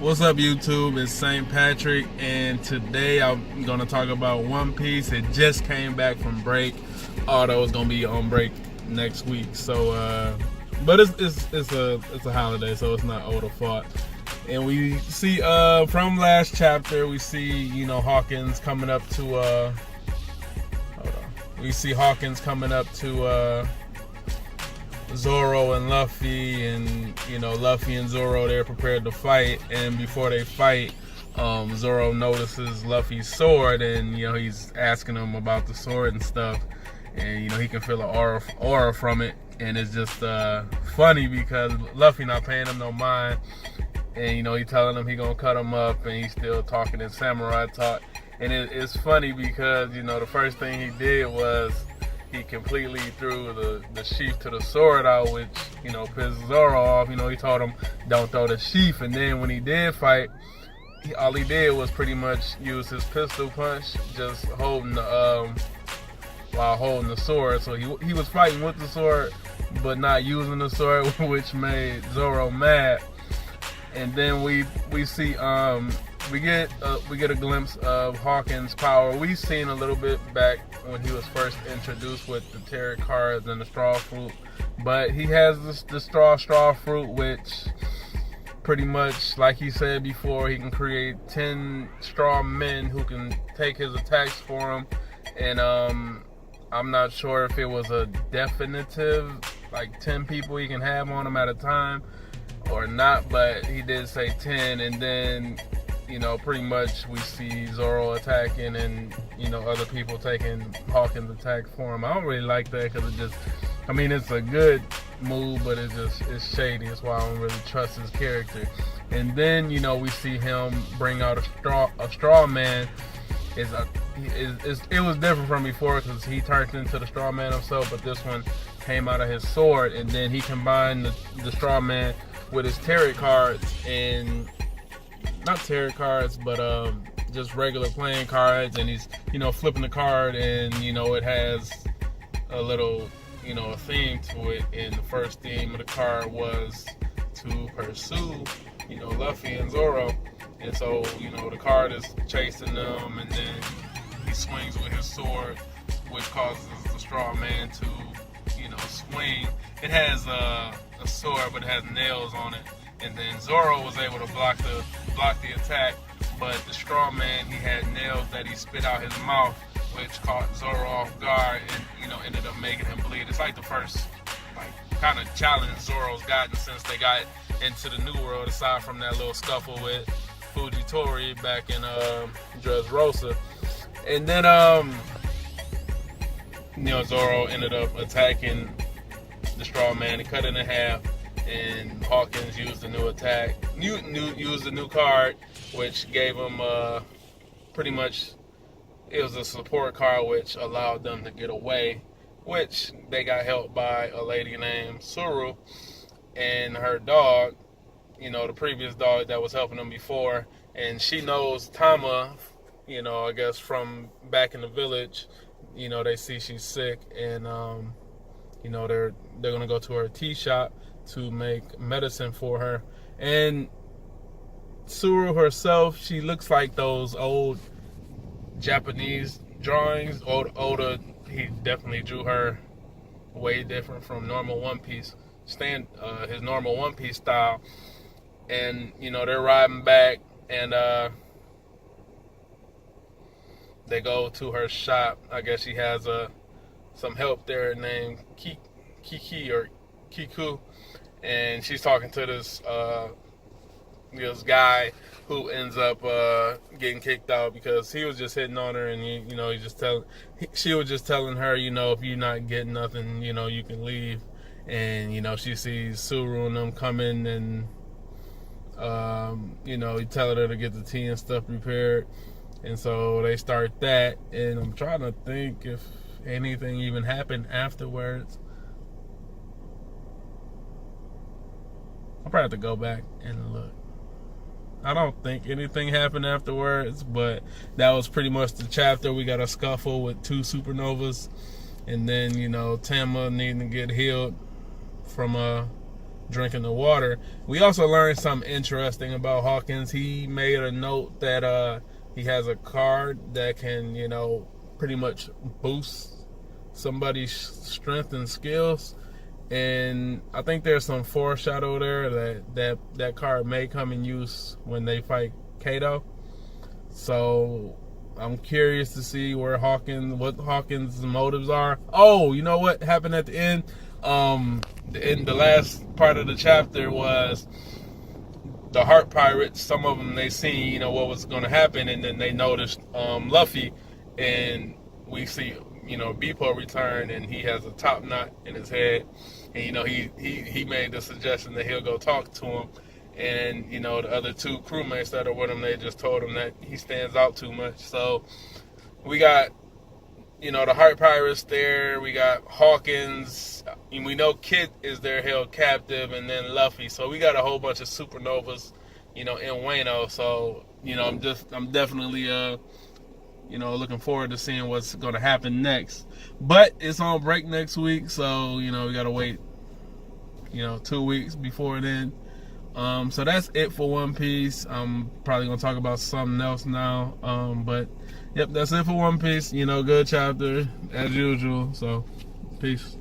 What's up, YouTube? It's St. Patrick, and today I'm gonna talk about One Piece. It just came back from break, although it's gonna be on break next week. So, but it's a holiday, so it's not Oda fault. And we see from last chapter, we see Hawkins coming up to hold on. We see Hawkins coming up to Zoro and Luffy, and Luffy and Zoro, they're prepared to fight. And before they fight, Zoro notices Luffy's sword, and he's asking him about the sword and stuff, and he can feel an aura from it. And it's just funny because Luffy not paying him no mind, and he telling him he gonna cut him up, and he's still talking in samurai talk. And it's funny because the first thing he did was he completely threw the sheath to the sword out, which pissed Zoro off. He told him don't throw the sheath, and then when he did fight, all he did was pretty much use his pistol punch, just holding the while holding the sword. So he was fighting with the sword, but not using the sword, which made Zoro mad. And then we see we get a glimpse of Hawkins' power. We've seen a little bit back when he was first introduced with the tarot cards and the straw fruit, but he has the straw fruit, which pretty much, like he said before, he can create 10 straw men who can take his attacks for him. And I'm not sure if it was a definitive, like 10 people he can have on him at a time or not, but he did say 10. And then pretty much we see Zoro attacking, and other people taking Hawkins' attack for him. I don't really like that because it's a good move, but it's shady. That's why I don't really trust his character. And then we see him bring out a straw man. It was different from before because he turned into the straw man himself, but this one came out of his sword, and then he combined the straw man with his tarot cards, and not tarot cards, but just regular playing cards. And he's flipping the card, and it has a little a theme to it. And the first theme of the card was to pursue Luffy and Zoro. And so the card is chasing them, and then he swings with his sword, which causes the straw man to swing. It has a sword, but it has nails on it. And then Zoro was able to block the attack, but the straw man, he had nails that he spit out his mouth, which caught Zoro off guard, and ended up making him bleed. It's like the first kind of challenge Zoro's gotten since they got into the New World, aside from that little scuffle with Fujitori back in Dressrosa. And then Zoro ended up attacking the straw man and cut it in half. And Hawkins used the new attack, used the new card, which gave him pretty much, it was a support card, which allowed them to get away, which they got helped by a lady named Suru and her dog, the previous dog that was helping them before. And she knows Tama, I guess from back in the village. They see she's sick, and they're gonna go to her tea shop to make medicine for her. And Suru herself, she looks like those old Japanese drawings. Oda, he definitely drew her way different from normal One Piece his normal One Piece style. And they're riding back, and they go to her shop. I guess she has some help there named Kiki or Kiku, and she's talking to this guy who ends up getting kicked out because he was just hitting on her, and she was just telling her, if you're not getting nothing, you can leave. And she sees Suru and them coming, and he telling her to get the tea and stuff prepared. And so they start that, and I'm trying to think if anything even happened afterwards. I'll probably have to go back and look. I don't think anything happened afterwards, but that was pretty much the chapter. We got a scuffle with 2 supernovas, and then Tama needing to get healed from drinking the water. We also learned something interesting about Hawkins. He made a note that he has a card that can, pretty much boost somebody's strength and skills. And I think there's some foreshadow there that card may come in use when they fight Kato. So I'm curious to see what Hawkins' motives are. Oh, you know what happened at the end? In the last part of the chapter was the Heart Pirates. Some of them, they seen, what was going to happen, and then they noticed Luffy, and we see, Beepo return, and he has a top knot in his head, and he made the suggestion that he'll go talk to him, and the other two crewmates that are with him, they just told him that he stands out too much. So we got the Heart Pirates there. We got Hawkins. And we know Kid is there held captive, and then Luffy. So we got a whole bunch of supernovas, in Wano. So, I'm definitely, looking forward to seeing what's going to happen next. But it's on break next week. So, we got to wait, 2 weeks before then. So that's it for One Piece. I'm probably going to talk about something else now. But yep, that's it for One Piece. Good chapter as usual. So peace.